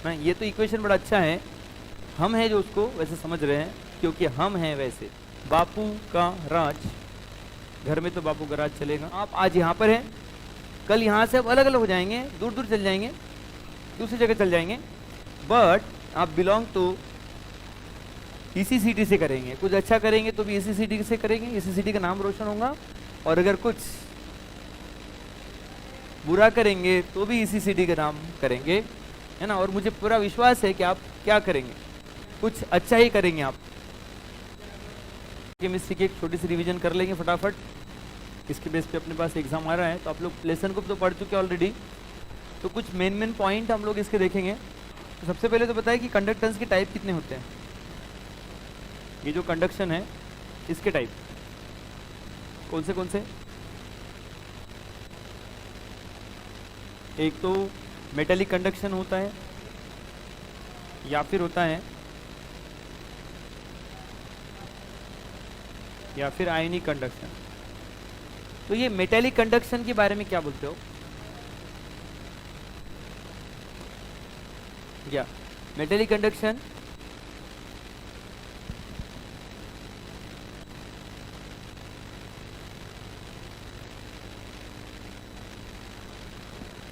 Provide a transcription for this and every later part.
ना। ये तो इक्वेशन बड़ा अच्छा है, हम हैं जो उसको वैसे समझ रहे हैं, क्योंकि हम हैं वैसे। बापू का राज, घर में तो बापू का राज चलेगा। आप आज यहाँ पर हैं, कल यहाँ से अब अलग अलग हो जाएंगे, दूर दूर चल जाएंगे, दूसरी जगह चल जाएंगे, बट आप बिलोंग तो इसी सिटी से करेंगे। कुछ अच्छा करेंगे तो भी इसी सिटी से करेंगे, इसी सिटी का नाम रोशन होगा, और अगर कुछ बुरा करेंगे तो भी इसी सिटी का नाम करेंगे, है ना। और मुझे पूरा विश्वास है कि आप क्या करेंगे, कुछ अच्छा ही करेंगे आप। केमिस्ट्री की एक छोटी सी रिवीजन कर लेंगे फटाफट, इसके बेस पे अपने पास एग्जाम आ रहा है। तो आप लोग लेसन को तो पढ़ चुके हैं ऑलरेडी, तो कुछ मेन पॉइंट हम लोग इसके देखेंगे। तो सबसे पहले तो बताएं कि कंडक्टेंस के टाइप कितने होते हैं। ये जो कंडक्शन है इसके टाइप कौन से? एक तो मेटेलिक कंडक्शन होता है, या फिर होता है या फिर आयनिक कंडक्शन। तो ये मेटेलिक कंडक्शन के बारे में क्या बोलते हो? या मेटेलिक कंडक्शन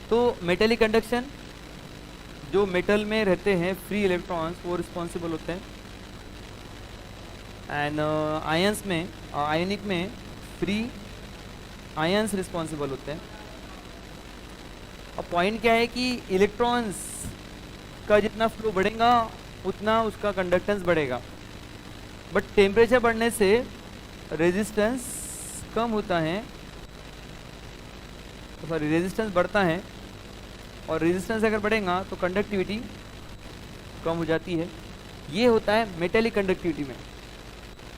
तो मेटेलिक कंडक्शन जो मेटल में रहते हैं फ्री इलेक्ट्रॉन्स वो रिस्पॉन्सिबल होते हैं, एंड आयंस में आयनिक में फ्री आयंस रिस्पॉन्सिबल होते हैं। अब पॉइंट क्या है कि इलेक्ट्रॉन्स का जितना फ्लो बढ़ेगा उतना उसका कंडक्टेंस बढ़ेगा, बट टेम्परेचर बढ़ने से रेजिस्टेंस कम होता है, तो सॉरी रेजिस्टेंस बढ़ता है, और रेजिस्टेंस अगर बढ़ेगा तो कंडक्टिविटी कम हो जाती है। ये होता है मेटेलिक कंडक्टिविटी में,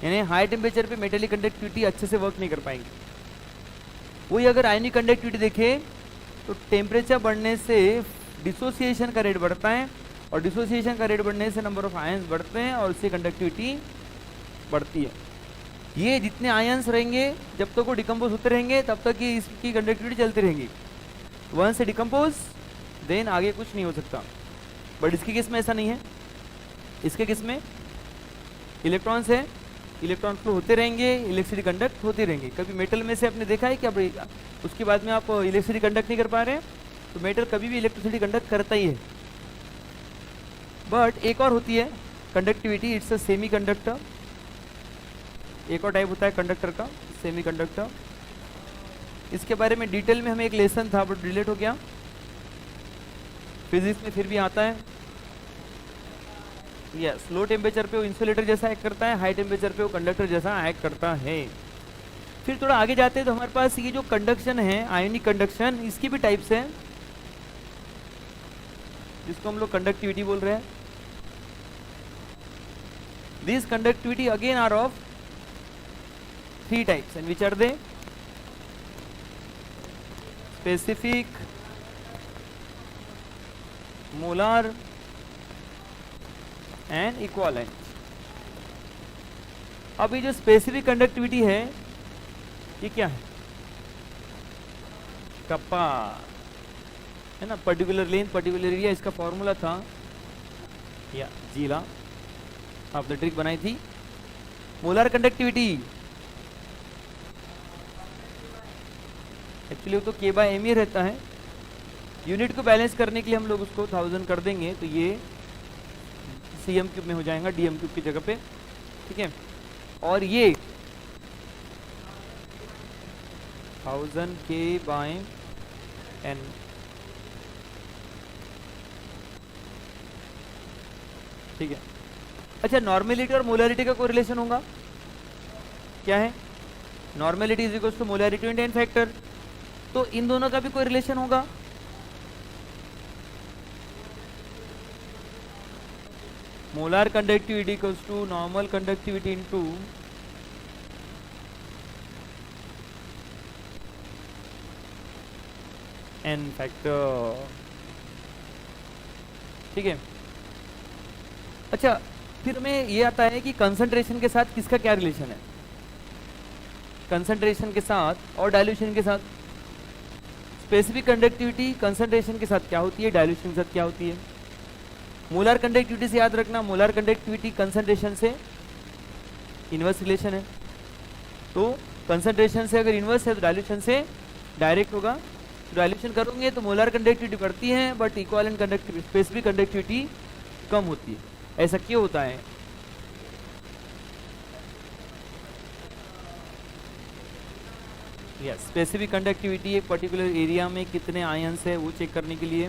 यानी हाई टेम्परेचर पे मेटेलिक कंडक्टिविटी अच्छे से वर्क नहीं कर पाएंगे। वही अगर आयनिक कंडक्टिविटी देखें तो टेम्परेचर बढ़ने से डिसोसिएशन का रेट बढ़ता है, और डिसोसिएशन का रेट बढ़ने से नंबर ऑफ आयंस बढ़ते हैं, और उससे कंडक्टिविटी बढ़ती है। ये जितने आयंस रहेंगे जब तक वो डिकम्पोज होते रहेंगे तब तक ये इसकी कंडक्टिविटी चलती रहेंगी। वन से डिकम्पोज देन आगे कुछ नहीं हो सकता, बट इसके केस में ऐसा नहीं है। इसके केस में इलेक्ट्रॉन्स है, इलेक्ट्रॉन फ्लो होते रहेंगे, इलेक्ट्रिसिटी कंडक्ट होती रहेंगी। कभी मेटल में से आपने देखा है कि अब उसके बाद में आप इलेक्ट्रिसिटी कंडक्ट नहीं कर पा रहे हैं, तो मेटल कभी भी इलेक्ट्रिसिटी कंडक्ट करता ही है। बट एक और होती है conductivity, it's a semi conductor. एक और टाइप होता है कंडक्टर का, सेमी कंडक्टर। इसके बारे में डिटेल में हमें एक लेसन था बट डिलीट हो गया, फिजिक्स में फिर भी आता है। यस, लो टेम्परेचर पे वो इंसुलेटर जैसा एक्ट करता है, हाई टेम्परेचर पे वो कंडक्टर जैसा एक्ट करता है। फिर थोड़ा आगे जाते हैं तो हमारे पास ये जो कंडक्शन है आयनिक कंडक्शन, इसकी भी टाइप्स हैं, जिसको हम लोग कंडक्टिविटी बोल रहे हैं। This conductivity again are of 3 types, and which are they? Specific, molar and equivalent। अब ये जो स्पेसिफिक कंडक्टिविटी है ये क्या है? कप्पा, है ना, पर्टिकुलर लेंथ पर्टिकुलर एरिया, इसका फॉर्मूला था या जीला आपने ट्रिक बनाई थी। मोलर कंडक्टिविटी एक्चुअली वो तो के बाय एम ही रहता है, यूनिट को बैलेंस करने के लिए हम लोग उसको 1000 कर देंगे तो ये cm क्यूब में हो जाएगा dm क्यूब की जगह पे, ठीक है। और ये 1000 के बाय n, ठीक है। अच्छा, नॉर्मेलिटी और मोलरिटी का कोई रिलेशन होगा? क्या है? Normality is equal to molarity into n factor, तो इन दोनों का भी कोई रिलेशन होगा? Molar conductivity equals to normal conductivity into n factor, ठीक है। अच्छा, फिर में ये आता है कि कंसंट्रेशन के साथ किसका क्या रिलेशन है? कंसंट्रेशन के साथ और डाइल्यूशन के साथ। स्पेसिफिक कंडक्टिविटी कंसंट्रेशन के साथ क्या होती है, डाइल्यूशन के साथ क्या होती है? मोलर कंडक्टिविटी से याद रखना, मोलर कंडक्टिविटी कंसंट्रेशन से इनवर्स रिलेशन है। तो कंसंट्रेशन से अगर इनवर्स है तो डायल्यूशन से डायरेक्ट होगा। डायल्यूशन करोगे तो मोलर कंडक्टिविटी बढ़ती है but equivalent conductivity, specific conductivity कम होती है। ऐसा क्यों होता है? यस, स्पेसिफिक कंडक्टिविटी एक पर्टिकुलर एरिया में कितने आयंस है वो चेक करने के लिए।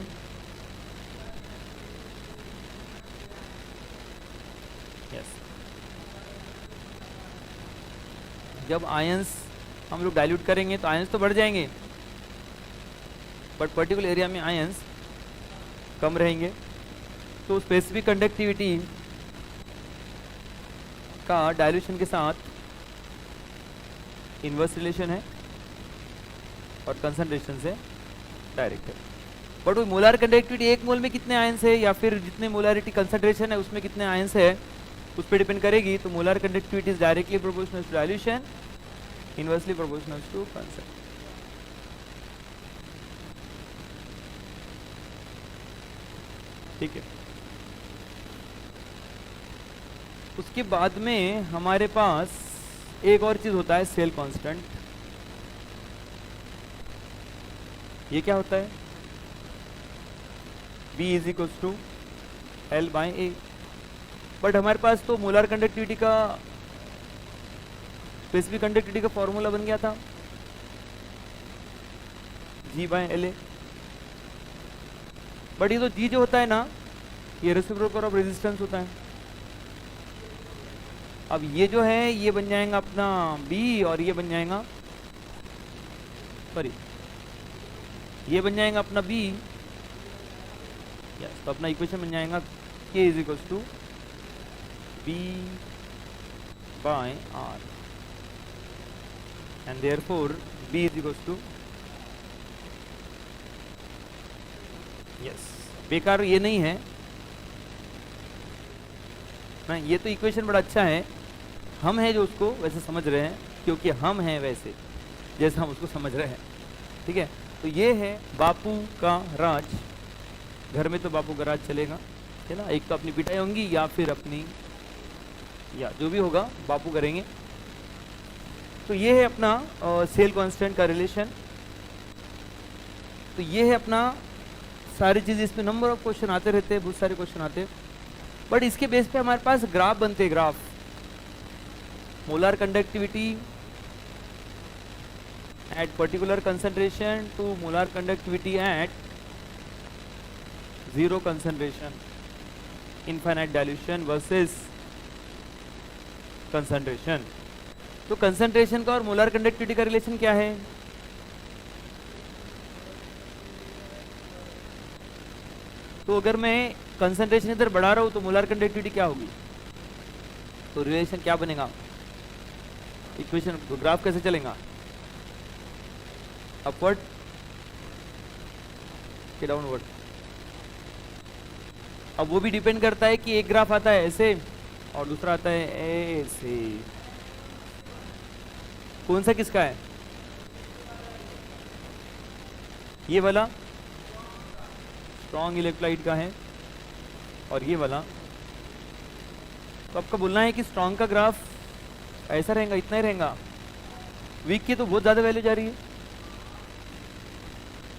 यस, जब आयंस हम लोग डाइल्यूट करेंगे तो आयंस तो बढ़ जाएंगे बट पर्टिकुलर एरिया में आयंस कम रहेंगे। तो स्पेसिफिक कंडक्टिविटी का डाइल्यूशन के साथ इनवर्स रिलेशन है और कंसंट्रेशन से डायरेक्ट है। बट वो मोलर कंडक्टिविटी एक मोल में कितने आयंस है या फिर जितने मोलारिटी कंसंट्रेशन है उसमें कितने आयंस है उस पर डिपेंड करेगी। तो molar conductivity is directly proportional to dilution, inversely proportional to concentration. ठीक है, उसके बाद में हमारे पास एक और चीज होता है सेल कांस्टेंट। ये क्या होता है? B is equal to L by A. But हमारे पास तो मोलर कंडक्टिविटी का, स्पेसिफिक कंडक्टिविटी का फॉर्मूला बन गया था G by L A. But ये तो G जो होता है ना, ये रेसिप्रोकल ऑफ रेजिस्टेंस होता है। अब ये जो है ये बन जाएगा अपना B और ये बन जाएगा, सॉरी ये बन जाएगा अपना B। यस, तो अपना इक्वेशन बन जाएगा K is equal to B by R and therefore B is equal to, yes बेकार ये नहीं है ना, ये तो इक्वेशन बड़ा अच्छा है। हम हैं जो उसको वैसे समझ रहे हैं क्योंकि हम हैं वैसे जैसे हम उसको समझ रहे हैं। ठीक है, तो ये है बापू का राज। घर में तो बापू का राज चलेगा, है ना। एक तो अपनी पिटाई होंगी या फिर अपनी, या जो भी होगा बापू करेंगे। तो ये है अपना सेल कांस्टेंट का रिलेशन। तो ये है अपना सारी चीज़। इसमें नंबर ऑफ क्वेश्चन आते रहते हैं, बहुत सारे क्वेश्चन आते हैं। बट इसके बेस पे हमारे पास ग्राफ बनते हैं। Graph molar conductivity at particular concentration to molar conductivity at zero concentration, infinite dilution versus concentration. तो कंसंट्रेशन का और मोलर कंडक्टिविटी का रिलेशन क्या है? तो अगर मैं कंसंट्रेशन इधर बढ़ा रहा हूं तो मोलर कंडक्टिविटी क्या होगी? तो रिलेशन क्या बनेगा? इक्वेशन, ग्राफ कैसे चलेगा? अपवर्ड के डाउनवर्ड। अब वो भी डिपेंड करता है कि एक ग्राफ आता है ऐसे और दूसरा आता है ऐसे। कौन सा किसका है? ये वाला स्ट्रॉन्ग इलेक्ट्रोलाइट का है और ये वाला। तो आपका बोलना है कि स्ट्रॉन्ग का ग्राफ ऐसा रहेगा, इतना ही रहेगा। वीक की तो बहुत ज़्यादा वैल्यू जा रही है।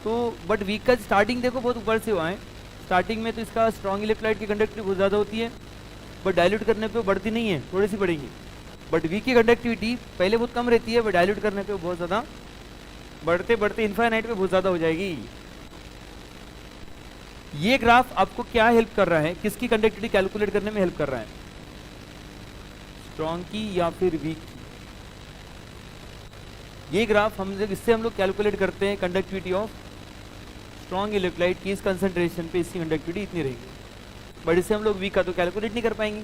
तो बट वीक का स्टार्टिंग देखो बहुत ऊपर से हुआ है। स्टार्टिंग में तो इसका स्ट्रॉन्ग इलेक्ट्रोलाइट की कंडक्टिविटी बहुत ज़्यादा होती है बट डाइल्यूट करने पे वो बढ़ती नहीं है, थोड़ी सी बढ़ेगी। बट वीक की कंडक्टिविटी पहले बहुत कम रहती है बट डाइल्यूट करने पे वो बहुत ज़्यादा बढ़ते बढ़ते इनफाइनाइट पे बहुत ज़्यादा हो जाएगी। ये ग्राफ आपको क्या हेल्प कर रहा है? किसकी कंडक्टिविटी कैलकुलेट करने में हेल्प कर रहा है? स्ट्रॉन्ग की या फिर वीक की? ये ग्राफ हम इससे हम लोग कैलकुलेट करते हैं कंडक्टिविटी ऑफ स्ट्रॉन्ग इलेक्ट्रोलाइट की। इस कंसंट्रेशन पे इसकी कंडक्टिविटी इतनी रहेगी बट इससे हम लोग वीक का तो कैलकुलेट नहीं कर पाएंगे।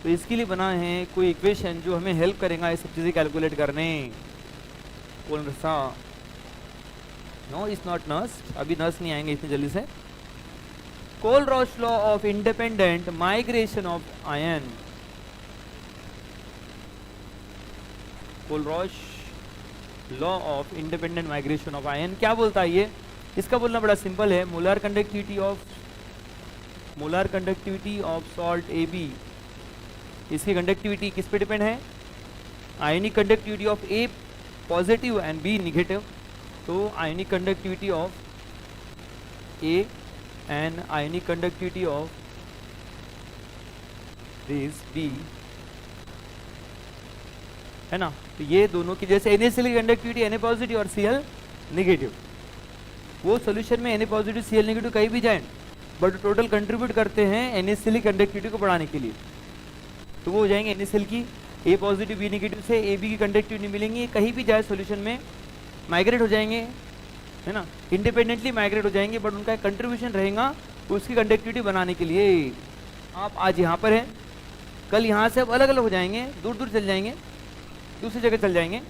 तो इसके लिए बना है कोई इक्वेशन जो हमें हेल्प करेगा ये सब चीज़ें कैलकुलेट करने। कौन सा? नो इज नॉट नर्स, अभी नर्स नहीं आएंगे इतनी जल्दी से। Kohlrausch law of independent migration of ion. Kohlrausch law of independent migration of ion क्या बोलता है ये? इसका बोलना बड़ा सिंपल है। Molar conductivity of molar conductivity of salt AB, इसकी कंडक्टिविटी किस पे डिपेंड है? Ionic conductivity of A positive and B negative, तो ionic conductivity of A and ionic conductivity of this B है ना। तो ये दोनों की जैसे NaCl की कंडक्टिविटी Na पॉजिटिव और Cl निगेटिव, वो सोल्यूशन में Na पॉजिटिव Cl नेगेटिव कहीं भी जाए बट टोटल कंट्रीब्यूट करते हैं NaCl की कंडक्टिविटी को बढ़ाने के लिए, तो वो हो जाएंगे NaCl की A पॉजिटिव B नेगेटिव से AB की कंडक्टिविटी मिलेंगी, कहीं भी जाए सोल्यूशन में माइग्रेट हो जाएंगे, है ना, इंडिपेंडेंटली माइग्रेट हो जाएंगे, बट उनका कंट्रीब्यूशन रहेगा उसकी कंडक्टिविटी बनाने के लिए। आप आज यहाँ पर हैं, कल यहाँ से अब अलग अलग हो जाएंगे, दूर दूर चल जाएंगे, दूसरी जगह चल जाएंगे,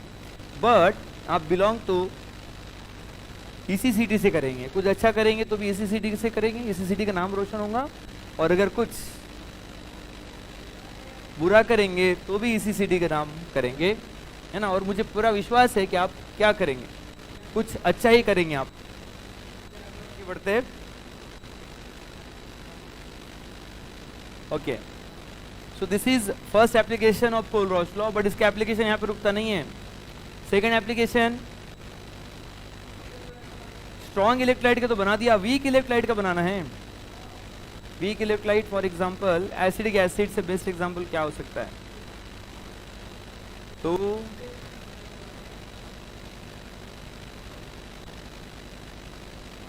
बट आप बिलोंग तो इसी सिटी से करेंगे। कुछ अच्छा करेंगे तो भी इसी सिटी से करेंगे, इसी सिटी का नाम रोशन होगा, और अगर कुछ बुरा करेंगे तो भी इसी सिटी का नाम करेंगे, है ना। और मुझे पूरा विश्वास है कि आप क्या करेंगे, कुछ अच्छा ही करेंगे आप। बढ़ते हैं, okay. So this is first application of Kohlrausch law, but इसका एप्लीकेशन यहाँ पे रुकता नहीं है। सेकेंड एप्लीकेशन, स्ट्रॉन्ग इलेक्ट्रोलाइट का तो बना दिया, वीक इलेक्ट्रोलाइट का बनाना है। Weak electrolyte for example acidic acid से बेस्ट एग्जांपल क्या हो सकता है? तो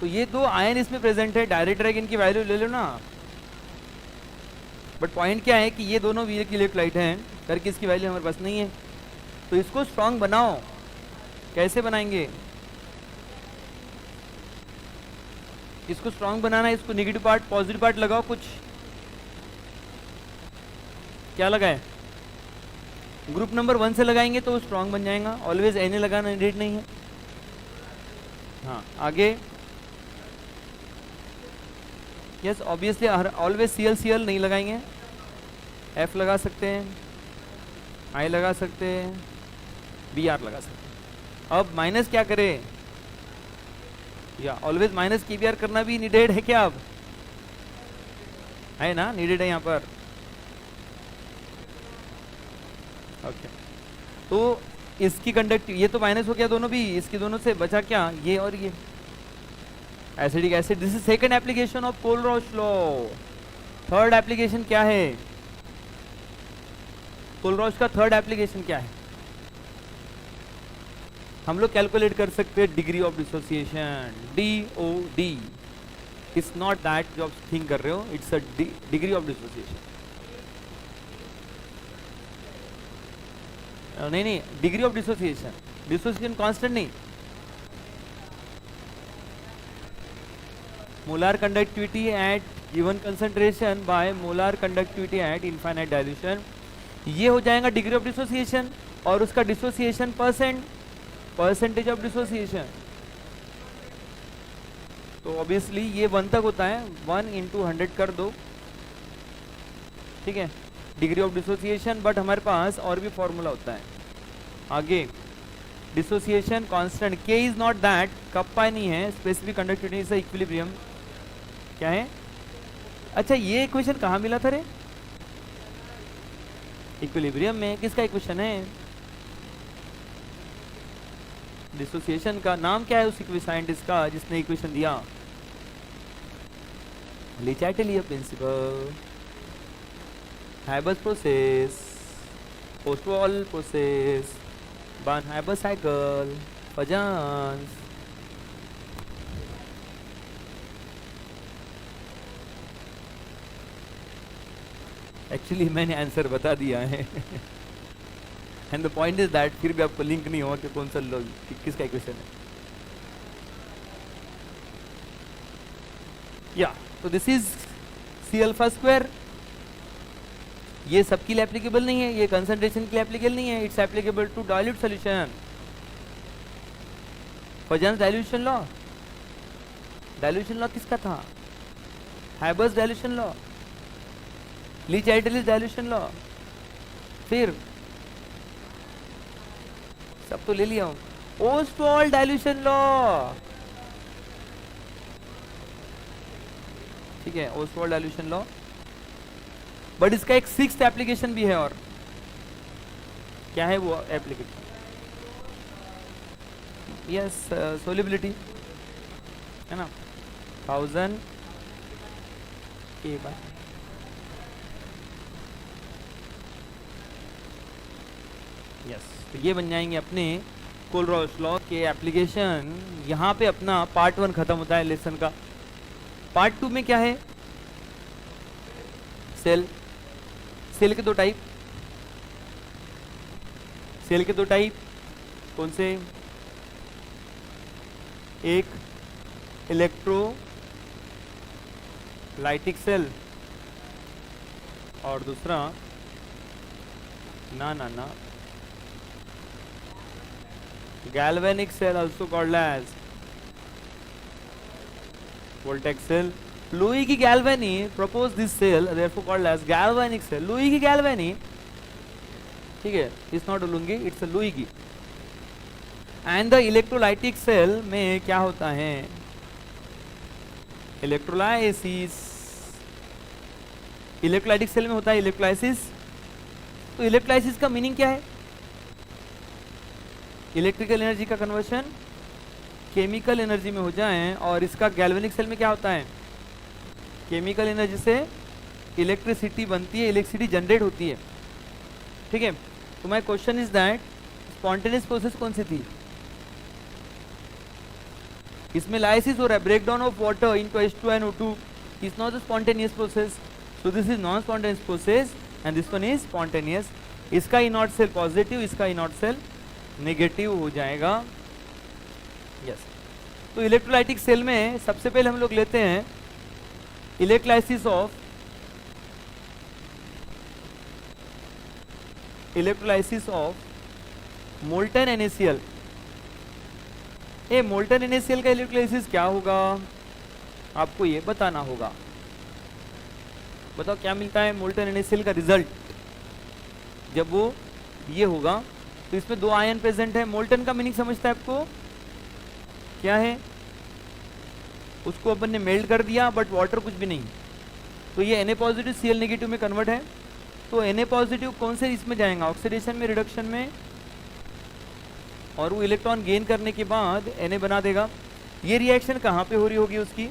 ये दो आयन इसमें प्रेजेंट है, डायरेक्ट रख इनकी वैल्यू ले लो ना, बट पॉइंट क्या है कि ये दोनों वीक इलेक्ट्रोलाइट हैं, करके इसकी वैल्यू हमारे पास नहीं है, तो इसको स्ट्रॉन्ग बनाओ। कैसे बनाएंगे इसको? स्ट्रॉन्ग बनाना है, इसको नेगेटिव पार्ट पॉजिटिव पार्ट लगाओ, कुछ क्या लगाए? ग्रुप नंबर 1 से लगाएंगे तो स्ट्रॉन्ग बन जाएगा, ऑलवेज Na लगाना नीड नहीं है। हाँ आगे, यस ऑब्वियसली ऑलवेज Cl नहीं लगाएंगे, F लगा सकते हैं, I लगा सकते हैं, Br लगा सकते हैं। अब माइनस क्या करें? या ऑलवेज माइनस KBr करना भी नीडेड है क्या? अब है ना, नीडेड है यहाँ पर, ओके। तो इसकी कंडक्टिव, ये तो माइनस हो गया दोनों भी, इसकी दोनों से बचा क्या? ये और ये acidic acid. This is second application of Kohlrausch law. Third application क्या है? कोलरॉच का थर्ड एप्लीकेशन क्या है? हम लोग कैलकुलेट कर सकते हैं degree of dissociation, DOD। It's not that जो आप थिंक कर रहे हो, it's a degree of dissociation. नहीं, degree of dissociation, dissociation constant नहीं। Molar conductivity at given concentration by molar conductivity at infinite dilution, ये हो जाएगा डिग्री ऑफ डिसोसिएशन, और उसका डिसोसिएशन परसेंटेज ऑफ डिसोसिएशन। तो ऑब्वियसली ये 1 तक होता है, 1 × 100 कर दो, ठीक है, डिग्री ऑफ डिसोसिएशन। बट हमारे पास और भी फॉर्मूला होता है आगे, dissociation constant K is not that, kappa नहीं है, स्पेसिफिक कंडक्टिविटी इज इक्विलिब्रियम। क्या है? अच्छा ये इक्वेशन कहाँ मिला था रे? इक्विलिब्रियम में। किसका इक्वेशन है? डिसोसिएशन का। नाम क्या है उस साइंटिस्ट का जिसने इक्वेशन दिया? Le Chatelier principle, Haber's process, Ostwald process, Born Haber cycle, Fajans. Actually मैंने आंसर बता दिया है and the point is that फिर भी आपको लिंक नहीं हुआ कि कौन सा किसका इक्वेशन है। या तो दिस इज C²। ये सबके लिए एप्लीकेबल नहीं है, ये कंसंट्रेशन के लिए एप्लीकेबल नहीं है, it's applicable to dilute solution. Fajans dilution law, dilution law किसका था? Haber's dilution law, Le Chatelier's dilution law, फिर सब तो ले लिया हूं, ओस्टवाल्ड डाइल्यूशन लॉ। ठीक है, ओसवाल्ड डाइल्यूशन लॉ। बट इसका एक 6th एप्लीकेशन भी है, और क्या है वो एप्लीकेशन? यस, सोलिबिलिटी, है ना, 1000 K/। यस, तो ये बन जाएंगे अपने कोलरॉस लॉ के एप्लीकेशन। यहाँ पे अपना पार्ट 1 खत्म होता है लेसन का। पार्ट 2 में क्या है? सेल। सेल के 2 टाइप। सेल के 2 टाइप कौन से? एक इलेक्ट्रोलाइटिक सेल और दूसरा ना galvanic cell, also called as Voltaic cell. Luigi Galvani proposed this cell, therefore called as galvanic cell. Luigi Galvani, ठीक है, it's not a Luigi, it's a Luigi. And the electrolytic cell में क्या होता है? Electrolysis. Electrolytic cell में होता है electrolysis. तो इलेक्ट्रोलाइसिस का मीनिंग क्या है? इलेक्ट्रिकल एनर्जी का कन्वर्शन केमिकल एनर्जी में हो जाए। और इसका गैल्वेनिक सेल में क्या होता है? केमिकल एनर्जी से इलेक्ट्रिसिटी बनती है, इलेक्ट्रिसिटी जनरेट होती है, ठीक है। तो my question is that spontaneous process कौन सी थी? इसमें लाइसिस हो रहा है, breakdown of water into H2NO2 is not a spontaneous process, so this is non spontaneous process and this one is spontaneous. इसका इनॉट सेल पॉजिटिव, इसका इनॉट सेल नेगेटिव हो जाएगा। यस, तो इलेक्ट्रोलाइटिक सेल में सबसे पहले हम लोग लेते हैं इलेक्ट्रोलाइसिस ऑफ मोल्टन NaCl। ये मोल्टन NaCl का इलेक्ट्रोलाइसिस क्या होगा आपको ये बताना होगा। बताओ क्या मिलता है मोल्टन NaCl का रिजल्ट जब वो ये होगा? तो इसमें 2 आयन प्रेजेंट है। मोल्टन का मीनिंग समझता है आपको क्या है? उसको अपन ने मेल्ट कर दिया बट वाटर कुछ भी नहीं, तो ये Na पॉजिटिव Cl नेगेटिव में कन्वर्ट है। तो Na पॉजिटिव कौन से इसमें जाएगा? ऑक्सीडेशन में, रिडक्शन में, और वो इलेक्ट्रॉन गेन करने के बाद Na बना देगा। ये रिएक्शन कहाँ पे हो रही होगी उसकी?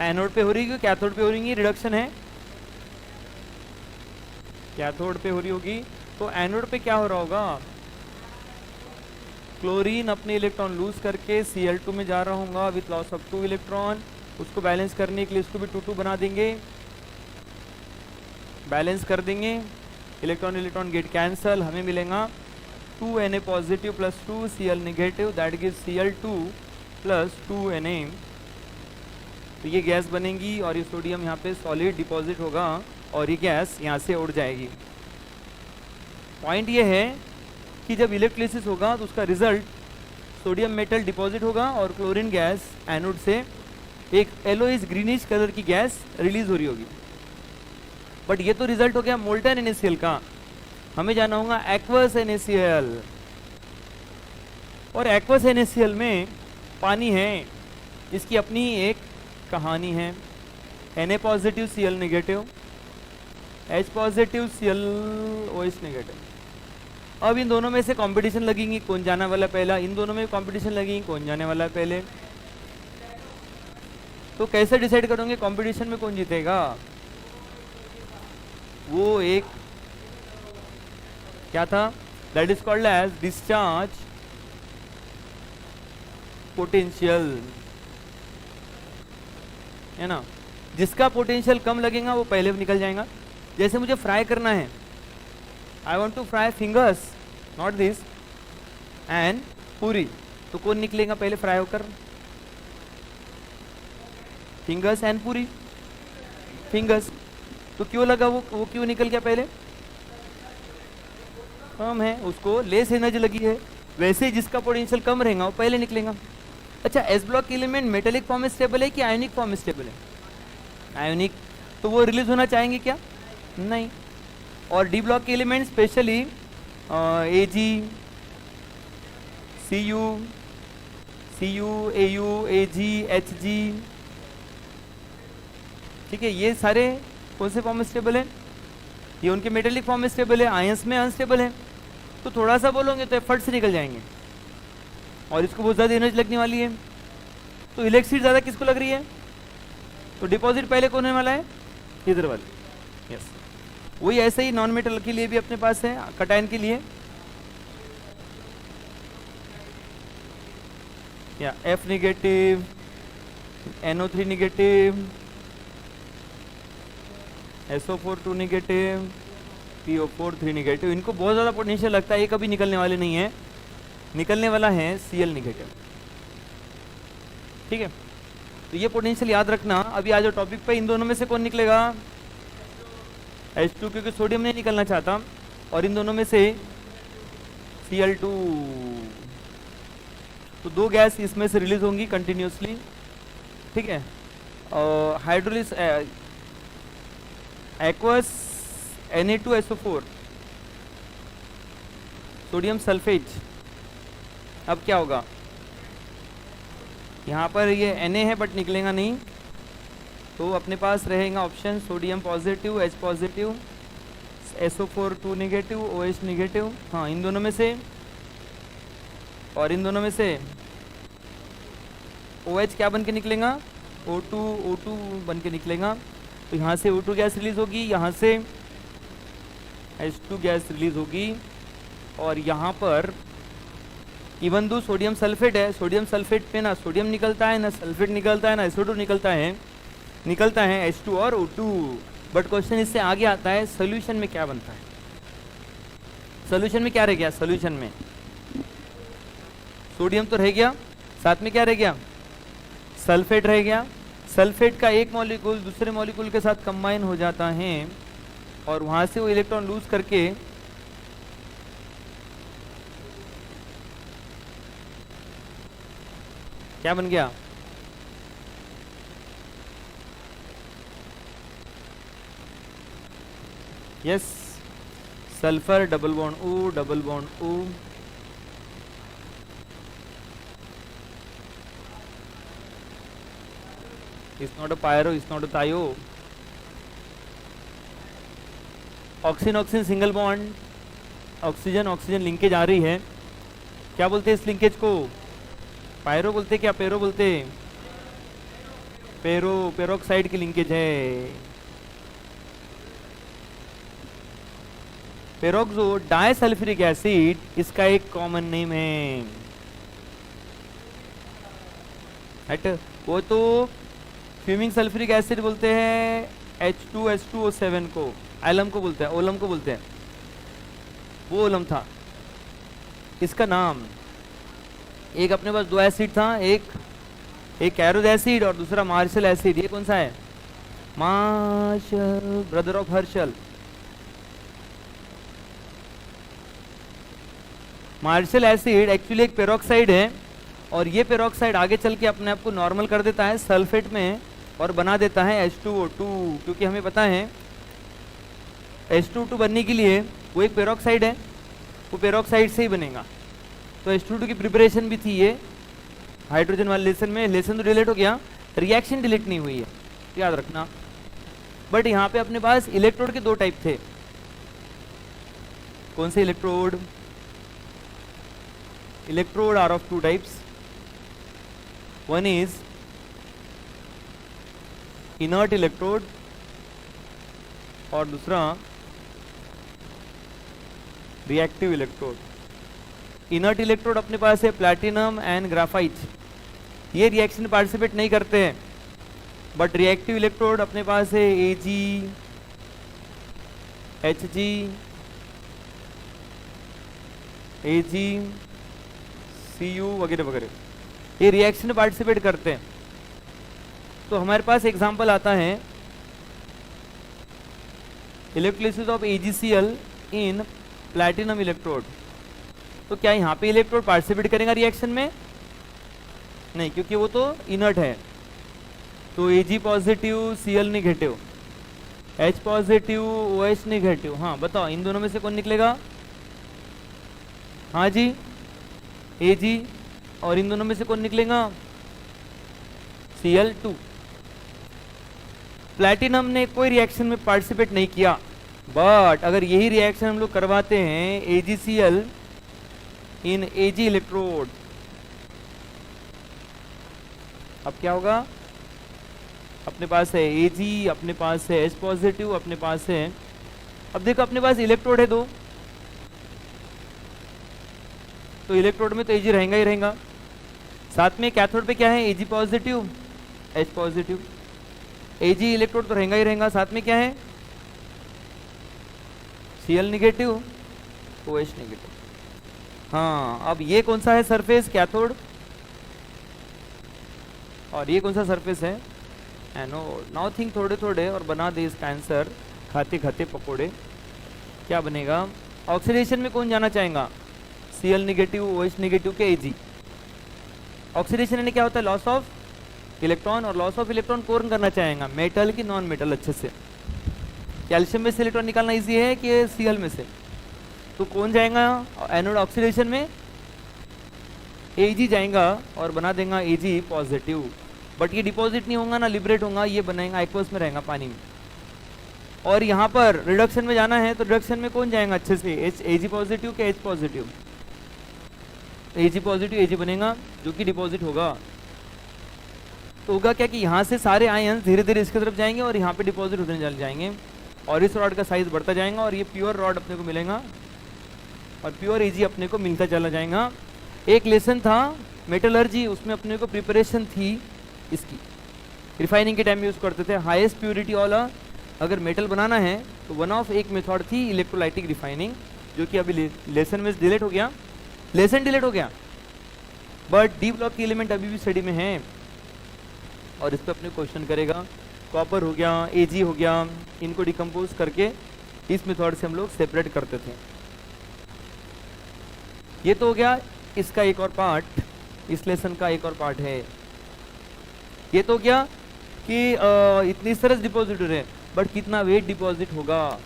एनोड पे हो रही होगी, कैथोड पे हो रही होगी। रिडक्शन है, कैथोड पे हो रही होगी। तो एनोड पे क्या हो रहा होगा? क्लोरीन अपने इलेक्ट्रॉन लूज करके Cl2 में जा रहा होगा विथ लॉस ऑफ 2 इलेक्ट्रॉन। उसको बैलेंस करने के लिए इसको भी 2 बना देंगे, बैलेंस कर देंगे। इलेक्ट्रॉन इलेक्ट्रॉन गेट कैंसल, हमें मिलेगा 2 Na positive plus 2 Cl negative, that gives Cl2 plus 2 Na। तो ये गैस बनेगी और ये सोडियम यहाँ पे सॉलिड डिपॉजिट होगा और ये गैस यहाँ से उड़ जाएगी। पॉइंट ये है कि जब इलेक्ट्रोलिसिस होगा तो उसका रिजल्ट सोडियम मेटल डिपॉजिट होगा और क्लोरीन गैस एनोड से एक येलोइश ग्रीनिश कलर की गैस रिलीज हो रही होगी। बट ये तो रिजल्ट हो गया मोल्टन NaCl का। हमें जाना होगा एक्वस NaCl, और एक्वस NaCl में पानी है, इसकी अपनी एक कहानी है। Na positive Cl negative, H positive Cl OH negative. अब इन दोनों में से कंपटीशन लगेंगी, कौन जाने वाला पहला। इन दोनों में कंपटीशन लगेंगी, कौन जाने वाला पहले। तो कैसे डिसाइड करोगे कंपटीशन में कौन जीतेगा? वो एक क्या था, that is called as discharge potential, है ना। जिसका पोटेंशियल कम लगेगा वो पहले निकल जाएगा। जैसे मुझे फ्राई करना है, I want to fry fingers, not this, and puri, तो कौन निकलेगा पहले फ्राई होकर? फिंगर्स एंड पूरी। फिंगर्स, तो क्यों लगा वो क्यों निकल गया पहले? कम है, उसको लेस एनर्जी लगी है। वैसे जिसका पोटेंशियल कम रहेगा वो पहले निकलेगा। अच्छा, S block element metallic form में स्टेबल है कि आयोनिक फॉर्म में स्टेबल है? आयोनिक, तो वो रिलीज होना चाहेंगे क्या? नहीं। और डी ब्लॉक के element specially Ag, Cu, Cu, Au, Ag, Hg, ठीक है। ये सारे कौन से फॉर्म में स्टेबल है? ये उनके मेटेलिक फॉर्म में स्टेबल है, आयंस में अनस्टेबल है। तो थोड़ा सा बोलोगे तो फट से निकल जाएंगे, और इसको बहुत ज़्यादा एनर्जी लगने वाली है। तो इलेक्ट्रिसिटी ज़्यादा किसको लग रही है? तो डिपॉजिट पहले कौन होने वाला है? इधर वाले। यस, वही ऐसे ही नॉन मेटल के लिए भी अपने पास है, कटायन के लिए या F negative, NO3 negative, SO4 2 negative, PO4 3 negative. इनको बहुत ज़्यादा पोटेंशियल लगता है, ये कभी निकलने वाले नहीं है। निकलने वाला है Cl नेगेटिव, ठीक है। तो ये पोटेंशियल याद रखना। अभी आ जाओ टॉपिक पे, इन दोनों में से कौन निकलेगा? H2, क्योंकि सोडियम नहीं निकलना चाहता, और इन दोनों में से Cl2। तो दो गैस इसमें से रिलीज होंगी कंटिन्यूसली, ठीक है। Hydrolysis aqueous Na2SO4, sodium sulphate. अब क्या होगा? यहाँ पर ये Na है बट निकलेगा नहीं, तो अपने पास रहेगा option sodium positive, H positive, SO4 2 negative, OH negative. हाँ, इन दोनों में से, और इन दोनों में से OH क्या बन के निकलेगा? O2 बन के निकलेगा। तो यहाँ से O2 गैस रिलीज होगी, यहाँ से H2 गैस रिलीज होगी, और यहाँ पर इवन दो सोडियम सल्फेट है, सोडियम सल्फेट पे ना सोडियम निकलता है, ना सल्फेट निकलता है, ना SO2 निकलता है H2 और O2। बट क्वेश्चन इससे आगे आता है, सोल्यूशन में क्या बनता है? सोल्यूशन में क्या रह गया? सोल्यूशन में सोडियम तो रह गया, साथ में क्या रह गया? सल्फेट रह गया। सल्फेट का एक मॉलिक्यूल दूसरे मॉलिक्यूल के साथ कंबाइन हो जाता है, और वहां से वो इलेक्ट्रॉन लूज करके क्या बन गया? Yes, sulphur double bond O, double bond O। It's not a pyro, it's not a thio। Oxygen oxygen single bond, oxygen oxygen linkage आ रही है, क्या बोलते हैं इस लिंकेज को? पायरो बोलते, क्या पेरो बोलते? पेरोक्साइड की लिंकेज है। पेरोक्सो डाइसल्फ्यूरिक एसिड इसका एक कॉमन नेम है। राइट, वो तो फ्यूमिंग सल्फ्यूरिक एसिड बोलते हैं H2SO7 को, एलम को बोलते हैं, ओलम को बोलते हैं, वो ओलम था इसका नाम। एक अपने पास दो एसिड था, एक कैरोज एसिड और दूसरा मार्शल एसिड। ये कौन सा है? Marshall, brother of Herschel. Marshall acid actually एक पेरोक्साइड है, और ये पेरोक्साइड आगे चल के अपने आप को नॉर्मल कर देता है सल्फेट में और बना देता है H2O2। क्योंकि हमें पता है H2O2 बनने के लिए वो एक पेरोक्साइड है, वो पेरोक्साइड से ही बनेगा। तो H2O2 की प्रिपरेशन भी थी ये हाइड्रोजन वाले लेसन में। लेसन तो डिलीट हो गया, रिएक्शन डिलीट नहीं हुई है, याद रखना। बट यहाँ पे अपने पास इलेक्ट्रोड के दो टाइप थे। कौन से electrode? Electrode are of two types. One is inert electrode और दूसरा रिएक्टिव इलेक्ट्रोड। इनर्ट इलेक्ट्रोड अपने पास है प्लैटिनम एंड ग्राफाइट, ये रिएक्शन पार्टिसिपेट नहीं करते हैं। बट रिएक्टिव इलेक्ट्रोड अपने पास है Ag, Hg, Ag, Cu वगैरह वगैरह, ये रिएक्शन में पार्टिसिपेट करते हैं। तो हमारे पास एग्जांपल आता है electrolysis of AgCl in platinum electrode. तो क्या यहाँ पे इलेक्ट्रोड पार्टिसिपेट करेगा रिएक्शन में? नहीं, क्योंकि वो तो इनर्ट है। तो Ag positive, Cl negative, H positive, OH negative. हाँ बताओ, इन दोनों में से कौन निकलेगा? हाँ जी, Ag और इन दोनों में से कौन निकलेगा? Cl2। प्लैटिनम ने कोई रिएक्शन में पार्टिसिपेट नहीं किया, बट अगर यही रिएक्शन हम लोग करवाते हैं AgCl इन Ag इलेक्ट्रोड, अब क्या होगा? अपने पास है Ag, अपने पास है H पॉजिटिव, अपने पास है, अब देखो अपने पास इलेक्ट्रोड है 2, तो इलेक्ट्रोड में तो Ag रहेगा ही रहेगा। साथ में कैथोड पे क्या है? Ag positive, H positive. Ag electrode तो रहेगा ही रहेगा, साथ में क्या है? Cl negative, OH negative. हाँ, अब ये कौन सा है सरफेस? कैथोड। और ये कौन सा सरफेस है? एनोड। नाउ थिंक थोड़े थोड़े और बना दे इसका आंसर, खाते खाते पकोड़े। क्या बनेगा? ऑक्सीडेशन में कौन जाना चाहेगा? Cl निगेटिव, OH निगेटिव के Ag। ऑक्सीडेशन यानी क्या होता है? लॉस ऑफ इलेक्ट्रॉन, और लॉस ऑफ इलेक्ट्रॉन कौन करना चाहेगा? मेटल की नॉन मेटल? अच्छे से कैल्शियम में से इलेक्ट्रॉन निकालना इजी है कि Cl में से? तो कौन जाएगा एनोड ऑक्सीडेशन में? Ag जाएगा और बना देगा Ag पॉजिटिव, बट ये डिपॉजिट नहीं होगा ना, लिबरेट होगा, ये बनेगा एक्वस में रहेगा पानी में। और यहाँ पर रिडक्शन में जाना है तो रिडक्शन में कौन जाएगा अच्छे से? Ag पॉजिटिव के H positive? Ag positive Ag बनेगा जो कि डिपॉजिट होगा। तो होगा क्या कि यहाँ से सारे आयन धीरे धीरे इसकी तरफ जाएंगे और यहाँ पे डिपॉजिट होने चल जाएंगे, और इस रॉड का साइज बढ़ता जाएगा और ये प्योर रॉड अपने को मिलेगा और प्योर Ag अपने को मिलता चला जाएगा। एक लेसन था मेटलर्जी, उसमें अपने को प्रिपरेशन थी इसकी, रिफाइनिंग के टाइम यूज करते थे हाईएस्ट प्योरिटी वाला। अगर मेटल बनाना है तो वन ऑफ एक मेथड थी इलेक्ट्रोलाइटिक रिफाइनिंग, जो कि अभी लेसन में डिलीट हो गया, लेसन डिलीट हो गया, बट डी ब्लॉक की एलिमेंट अभी भी स्टडी में है और इस पर अपने क्वेश्चन करेगा। कॉपर हो गया, Ag हो गया, इनको डिकम्पोज करके इस मेथड से हम लोग सेपरेट करते थे। ये तो हो गया इसका एक और पार्ट, इस लेसन का एक और पार्ट है। ये तो क्या कि इतनी सरस डिपॉजिट हो रहे हैं, बट कितना वेट डिपॉजिट होगा?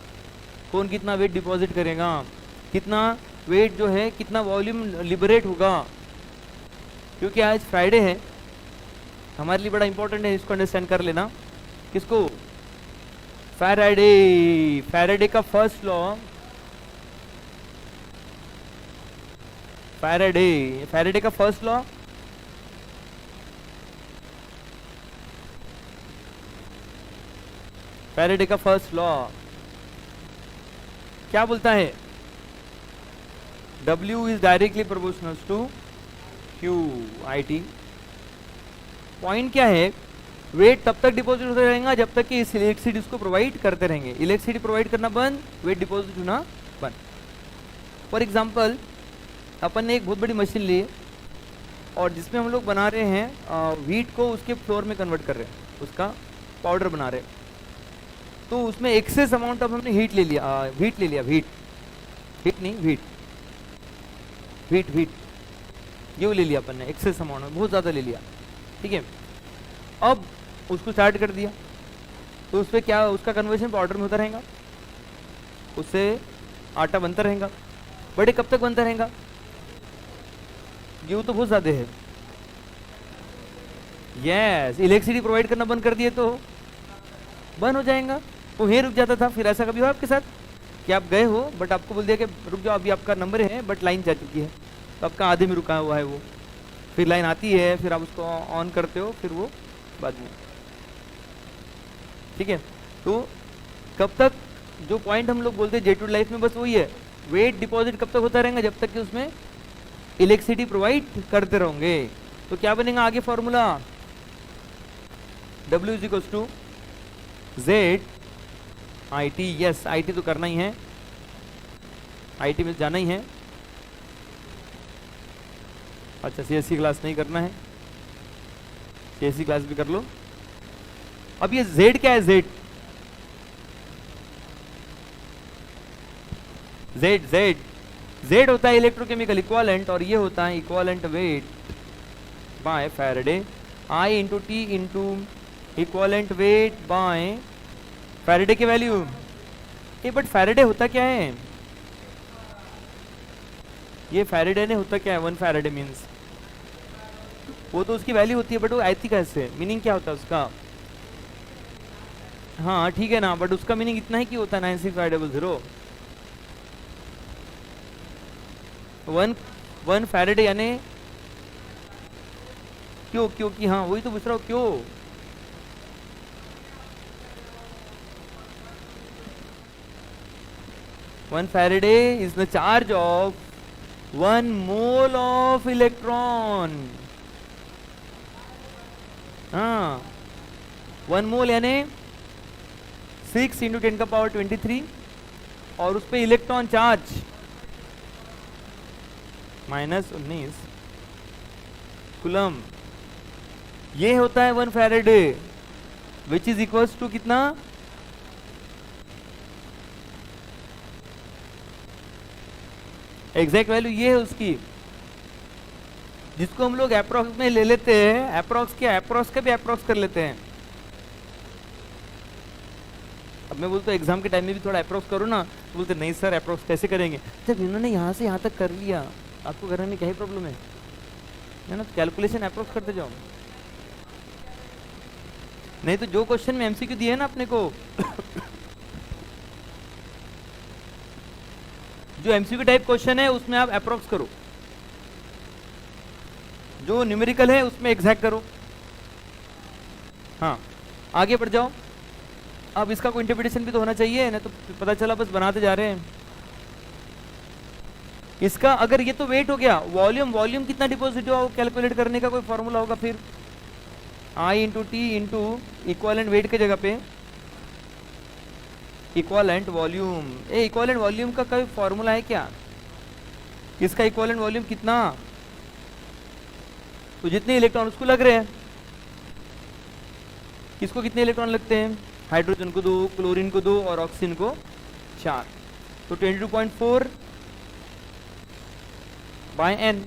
कौन कितना वेट डिपॉजिट करेगा? कितना वेट जो है, कितना वॉल्यूम लिबरेट होगा? क्योंकि आज फ्राइडे है, हमारे लिए बड़ा इंपॉर्टेंट है, इसको अंडरस्टैंड कर लेना। किसको? फैराडे। फैराडे का फर्स्ट लॉ, फैराडे का फर्स्ट लॉ फैराडे का फर्स्ट लॉ क्या बोलता है? W is directly proportional to QIT। Point क्या है? वेट तब तक डिपॉजिट होता रहेगा जब तक कि इस इलेक्ट्रिसिटी उसको प्रोवाइड करते रहेंगे। इलेक्ट्रिसिटी प्रोवाइड करना बंद, वेट डिपॉजिट होना बंद। फॉर एग्जांपल अपन ने एक बहुत बड़ी मशीन ली और जिसमें हम लोग बना रहे हैं व्हीट को, उसके फ्लोर में कन्वर्ट कर रहे हैं, उसका पाउडर बना रहे हैं। तो उसमें एक्सेस अमाउंट ऑफ हमने हीट ले लिया, हीट नहीं हीट ये ले लिया अपन ने, एक्सेस अमाउंट में बहुत ज़्यादा ले लिया, ठीक है। अब उसको स्टार्ट कर दिया तो उस पर क्या, उसका कन्वर्जन पाउडर में होता रहेगा, उससे आटा बनता रहेगा। बड़े कब तक बनता रहेगा? गेहूँ तो बहुत ज़्यादा है। यस, इलेक्ट्रिसिटी प्रोवाइड करना बंद कर दिए तो बंद हो जाएगा, वो वहीं रुक जाता था। फिर ऐसा कभी हुआ आपके साथ कि आप गए हो बट आपको बोल दिया कि रुक जाओ, अभी आपका नंबर है बट लाइन जा चुकी है, तो आपका आधे में रुका हुआ है वो, फिर लाइन आती है, फिर आप उसको ऑन करते हो, फिर वो बाद में, ठीक है। तो कब तक, जो पॉइंट हम लोग बोलते हैं J2 लाइफ में, बस वही है, वेट डिपॉजिट कब तक होता रहेगा? जब तक कि उसमें इलेक्ट्रिसिटी प्रोवाइड करते रहोगे। तो क्या बनेगा आगे formula? W is equals to Z IT। Yes, IT तो करना ही है, IT में जाना ही है। अच्छा, CSC क्लास नहीं करना है, CSC क्लास भी कर लो। अब ये Z क्या है? Z होता है इलेक्ट्रोकेमिकल इक्वालेंट, और ये होता है equivalent weight by Faraday. I into T into equivalent weight by Faraday की वैल्यू। ये बट फैराडे होता क्या है? ये फैराडे ने होता क्या है? 1 फैराडे मीन्स वो तो उसकी वैल्यू होती है, बट वो आती कैसे, मीनिंग क्या होता है उसका? हाँ ठीक है ना, बट उसका मीनिंग इतना ही क्यों होता है 96500? 1 फैरेडे यानी क्यों? क्योंकि हाँ वही तो पूछ रहा हूँ, क्यों? One faraday is the charge of 1 mole of electron. हाँ 1 मोल यानी 6 × 10⁻23 और उस पर इलेक्ट्रॉन चार्ज -19 कूलम। ये होता है 1 Faraday, which is equals to कितना? एग्जैक्ट वैल्यू ये है उसकी, जिसको हम लोग अप्रोक्स में ले लेते हैं। अप्रोक्स क्या, अप्रोक्स का भी अप्रोक्स कर लेते हैं। अब मैं बोलता हूँ एग्जाम के टाइम में भी थोड़ा अप्रोक्स करो ना, तो बोलते नहीं सर अप्रोक्स कैसे करेंगे? जब इन्होंने यहाँ से यहाँ तक कर लिया, आपको करने में क्या ही प्रॉब्लम है ना? कैलकुलेशन अप्रोक्स करते जाओ। नहीं तो जो क्वेश्चन में एमसीक्यू दिए है ना अपने को जो एमसीक्यू टाइप क्वेश्चन है उसमें आप अप्रोक्स करो, जो न्यूमेरिकल है उसमें एग्जैक्ट करो। हाँ आगे बढ़ जाओ। अब इसका कोई इंटरप्रिटेशन भी तो होना चाहिए ना, तो पता चला बस बनाते जा रहे हैं। इसका अगर ये तो वेट हो गया, वॉल्यूम, वॉल्यूम कितना डिपॉजिट हुआ वो कैलकुलेट करने का कोई फॉर्मूला होगा फिर। I into T into equivalent weight के जगह पे equivalent volume. A equivalent volume का कोई फॉर्मूला है क्या? इसका इक्वालेंट वॉल्यूम कितना? तो जितने इलेक्ट्रॉन उसको लग रहे हैं, किसको कितने इलेक्ट्रॉन लगते हैं? हाइड्रोजन को 2, क्लोरीन को 2 और ऑक्सीजन को 4। तो 22.4 बाय n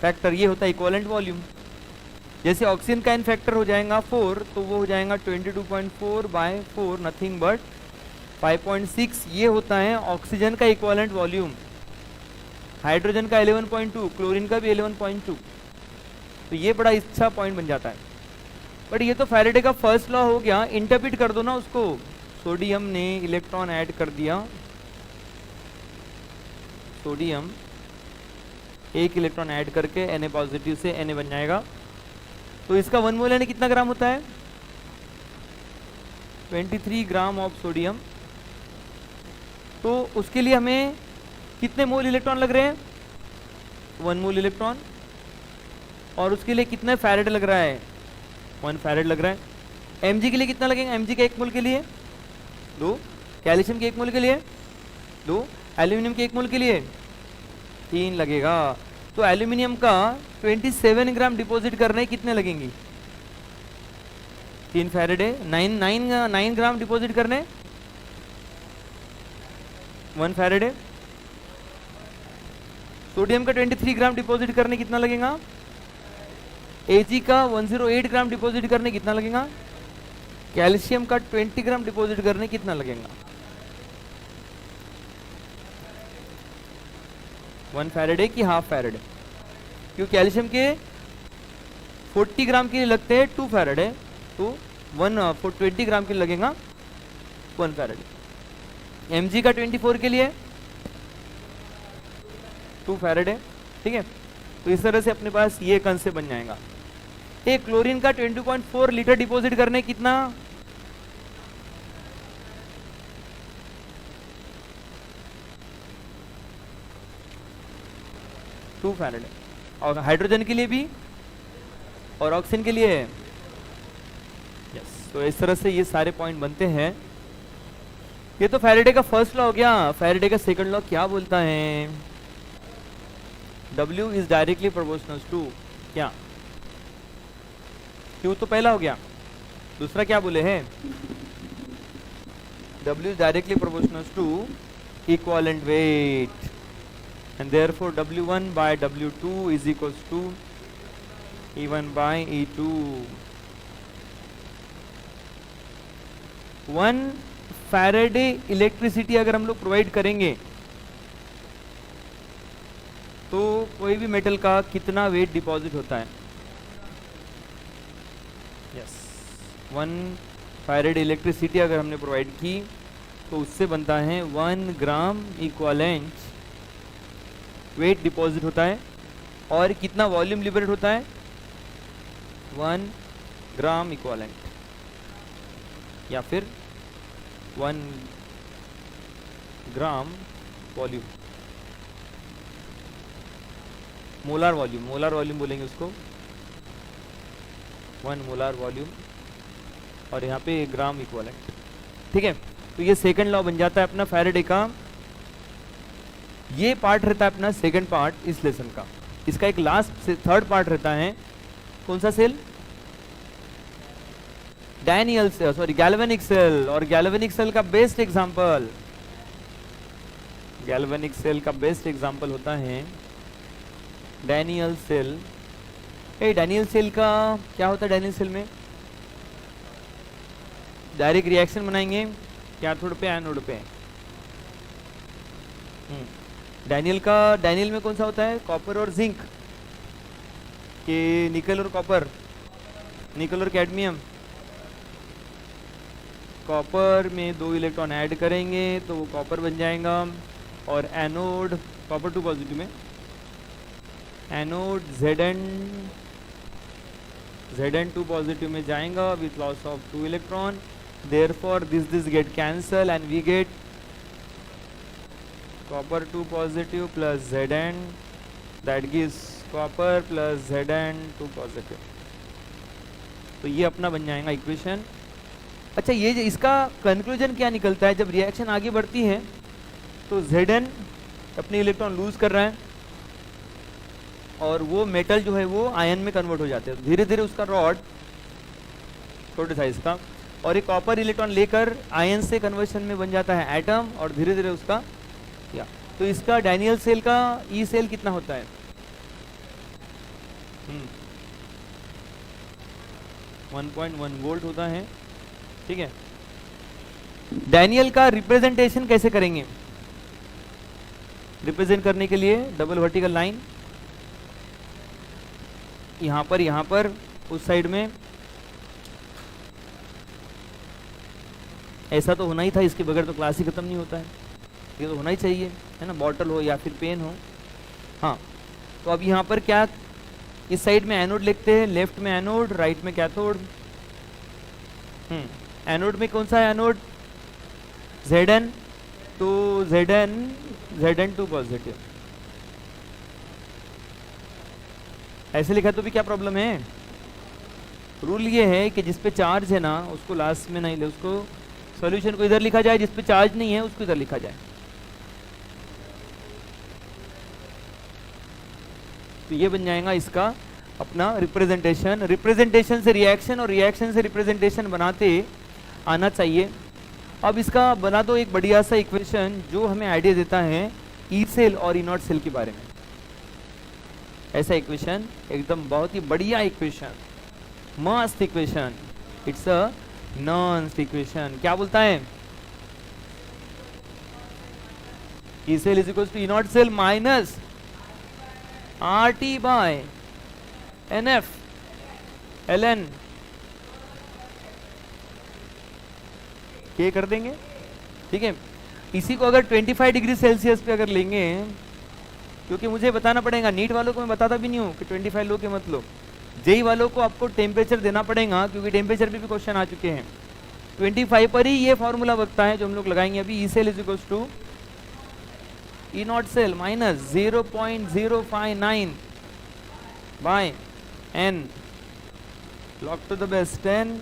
फैक्टर, ये होता है इक्विवेलेंट वॉल्यूम। जैसे ऑक्सीजन का n फैक्टर हो जाएगा 4, तो वो हो जाएगा 22.4 बाय 4, नथिंग बट 5.6। ये होता है ऑक्सीजन का इक्विवेलेंट वॉल्यूम। हाइड्रोजन का 11.2, क्लोरीन का भी 11.2। तो ये बड़ा अच्छा पॉइंट बन जाता है। बट ये तो फैराडे का फर्स्ट लॉ हो गया, इंटरप्रिट कर दो ना उसको। सोडियम ने इलेक्ट्रॉन ऐड कर दिया, सोडियम एक इलेक्ट्रॉन ऐड करके Na पॉजिटिव से Na बन जाएगा। तो इसका 1 मोल यानी कितना ग्राम होता है? 23 ग्राम ऑफ सोडियम। तो उसके लिए हमें कितने मोल इलेक्ट्रॉन लग रहे हैं? 1 मोल इलेक्ट्रॉन। और उसके लिए कितना फैराड लग रहा है? 1 फैराड लग रहा है। Mg के लिए कितना लगेगा? Mg का 1 मोल के लिए 2, कैल्शियम के 1 मोल के लिए 2, एल्यूमिनियम के 1 मोल के लिए 3 लगेगा। तो एल्यूमिनियम का 27 ग्राम डिपॉजिट करने कितने लगेंगी? 3 फैराडे। 9 ग्राम डिपॉजिट करने 1 फैराडे। सोडियम का 23 ग्राम डिपॉजिट करने कितना लगेगा? Ag का 108 ग्राम डिपॉजिट करने कितना लगेगा? कैल्शियम का 20 ग्राम डिपॉजिट करने कितना लगेगा? 1 फैराडे की हाफ फैराडे, क्योंकि कैल्शियम के 40 ग्राम के लिए लगते हैं 2 फैराडे, तो 20 ग्राम के लिए लगेगा 1 फैराडे। Mg का 24 के लिए 2 फैराडे। ठीक है, तो इस तरह से अपने पास ये कंसेप्ट बन जाएगा। एक क्लोरीन का 20.4 लीटर डिपॉजिट करने कितना? To Faraday. और हाइड्रोजन के लिए भी और ऑक्सीजन के लिए। यस, तो इस तरह से ये सारे पॉइंट बनते हैं। ये तो फैराडे का फर्स्ट लॉ हो गया। फैराडे का सेकंड लॉ क्या बोलता है? W is directly proportional to क्या? Q तो पहला हो गया, दूसरा क्या बोले हैं? W is directly proportional to equivalent weight, and therefore W1 by W2 is equals to E1 by E2. 1 Faraday electricity अगर हम लोग प्रोवाइड करेंगे तो कोई भी मेटल का कितना वेट डिपॉजिट होता है? यस, 1 फैरेड इलेक्ट्रिसिटी अगर हमने प्रोवाइड की तो उससे बनता है 1 ग्राम इक्वलेंट वेट डिपॉजिट होता है। और कितना वॉल्यूम लिबरेट होता है? 1 ग्राम इक्वलेंट, या फिर 1 gram volume, molar volume, molar volume बोलेंगे उसको, 1 मोलार वॉल्यूम, और यहाँ पे ग्राम इक्वलेंट। ठीक है, तो ये सेकंड लॉ बन जाता है अपना फैराडे का। ये पार्ट रहता है अपना सेकंड पार्ट इस लेसन का। इसका एक लास्ट थर्ड पार्ट रहता है, कौन सा cell? Daniell cell, sorry galvanic cell. और गैल्वेनिक सेल का बेस्ट एग्जांपल, गैल्वेनिक सेल का बेस्ट एग्जांपल होता है डैनियल सेल। डैनियल सेल का क्या होता है? डैनियल सेल में डायरेक्ट रिएक्शन बनाएंगे कैथोड पे एनोड पे। डैनियल में कौन सा होता है? कॉपर और जिंक, कि निकल और कॉपर, निकल और कैडमियम। कॉपर में 2 इलेक्ट्रॉन ऐड करेंगे तो वो कॉपर बन जाएगा। और एनोड, कॉपर 2 पॉजिटिव में, एनोड Zn2 पॉजिटिव में जाएगा with loss of 2 electron. Therefore this get cancel and we get copper 2 positive plus Zn, that gives copper plus Zn2 positive। तो ये अपना बन जाएगा इक्वेशन। अच्छा, ये इसका कंक्लूजन क्या निकलता है? जब रिएक्शन आगे बढ़ती है तो Zn अपने इलेक्ट्रॉन लूज कर रहा है और वो मेटल जो है वो आयन में कन्वर्ट हो जाते हैं। धीरे धीरे उसका रॉड छोटे साइज का, और एक कॉपर इलेक्ट्रॉन लेकर आयन से कन्वर्शन में बन जाता है एटम, और धीरे धीरे उसका या तो इसका डैनियल सेल का ई सेल कितना होता है? 1.1 वोल्ट होता है। ठीक है, डैनियल का रिप्रेजेंटेशन कैसे करेंगे? रिप्रेजेंट करने के लिए डबल वर्टिकल लाइन यहाँ पर उस साइड में ऐसा तो होना ही था, इसके बगैर तो क्लास ही खत्म नहीं होता है। ये तो होना ही चाहिए, है ना, बॉटल हो या फिर पेन हो। हाँ, तो अब यहाँ पर क्या, इस साइड में एनोड लिखते हैं, लेफ्ट में एनोड, राइट में कैथोड। एनोड में कौन सा है एनोड? Zn, तो Zn2 पॉजिटिव। ऐसे लिखा तो भी क्या प्रॉब्लम है? रूल ये है कि जिस पे चार्ज है ना उसको लास्ट में नहीं ले, उसको सॉल्यूशन को इधर लिखा जाए, जिस पे चार्ज नहीं है उसको इधर लिखा जाए। तो ये बन जाएगा इसका अपना रिप्रेजेंटेशन। रिप्रेजेंटेशन से रिएक्शन और रिएक्शन से रिप्रेजेंटेशन बनाते आना चाहिए। अब इसका बना दो एक बढ़िया सा इक्वेशन जो हमें आइडिया देता है ई सेल और ई नॉट सेल के बारे में। ऐसा इक्वेशन एकदम बहुत ही बढ़िया इक्वेशन, मस्त इक्वेशन, इट्स अ नॉन्स इक्वेशन। क्या बोलता है? E cell is equal to E not cell minus RT by NF ln के कर देंगे। ठीक है, इसी को अगर 25 डिग्री सेल्सियस पे अगर लेंगे, क्योंकि मुझे बताना पड़ेगा, नीट वालों को मैं बताता भी नहीं हूँ कि 25 लो के मत लो, जेई वालों को आपको टेम्परेचर देना पड़ेगा, क्योंकि टेम्परेचर पे भी क्वेश्चन आ चुके हैं। 25 पर ही ये फॉर्मूला बनता है जो हम लोग लगाएंगे अभी। E cell is equal to E not cell minus 0.059 by n log to the base 10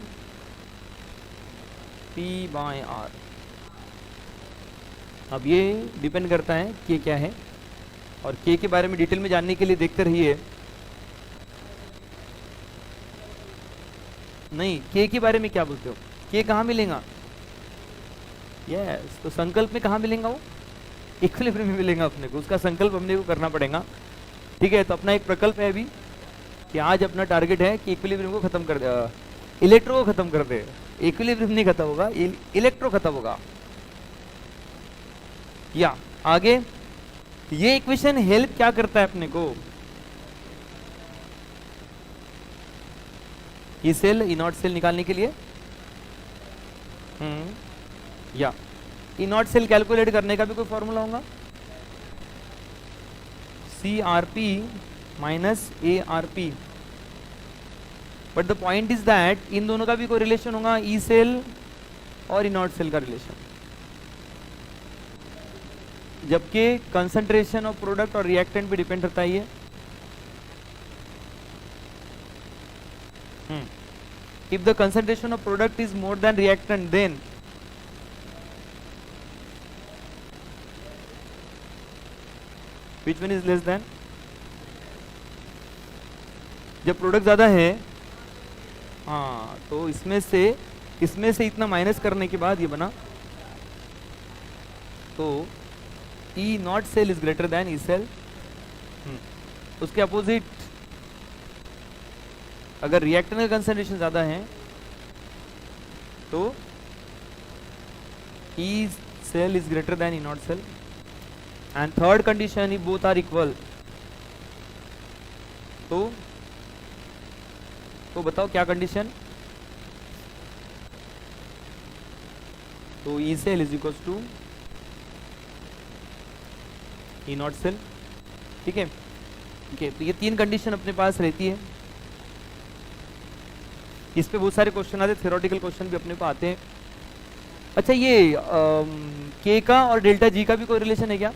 p by r। अब ये डिपेंड करता है k क्या है, और k के बारे में डिटेल में जानने के लिए देखते रहिए। नहीं, k के बारे में क्या बोलते हो? k कहाँ मिलेगा? यस, तो संकल्प में कहाँ मिलेगा? वो इक्विलिब्रियम में मिलेगा अपने को, उसका संकल्प हमने को करना पड़ेगा। ठीक है, तो अपना एक प्रकल्प है अभी कि आज अपना टारगेट है कि इक्विलिब्रियम को खत्म कर दे, इलेक्ट्रो को खत्म कर दे। इक्विलिब्रियम नहीं खत्म होगा, इलेक्ट्रो खत्म होगा। या आगे ये इक्वेशन हेल्प क्या करता है अपने को, E cell E not cell निकालने के लिए, या ई नॉट सेल कैलकुलेट करने का भी कोई फॉर्मूला होगा, C R P minus A R P. But the point is that इन दोनों का भी कोई रिलेशन होगा, ई सेल और ई नॉट सेल का रिलेशन, जबकि कंसंट्रेशन ऑफ प्रोडक्ट और रिएक्टेंट पे डिपेंड रहता है ये। If the concentration of product is more than reactant, then which one is less than? जब प्रोडक्ट ज़्यादा है, हाँ, तो इसमें से इतना माइनस करने के बाद ये बना, तो E not cell is greater than E cell. उसके अपोजिट अगर रिएक्टेंट का कंसंट्रेशन ज्यादा है तो E cell is greater than E not cell. And third condition, if both are equal, तो बताओ क्या कंडीशन, तो E cell is equal to E not cell. ठीक है, तो ये तीन कंडीशन अपने पास रहती है। इस पे बहुत सारे क्वेश्चन आते हैं, थ्योरेटिकल क्वेश्चन भी अपने को आते हैं। अच्छा, ये के का और डेल्टा जी का भी कोई रिलेशन है क्या?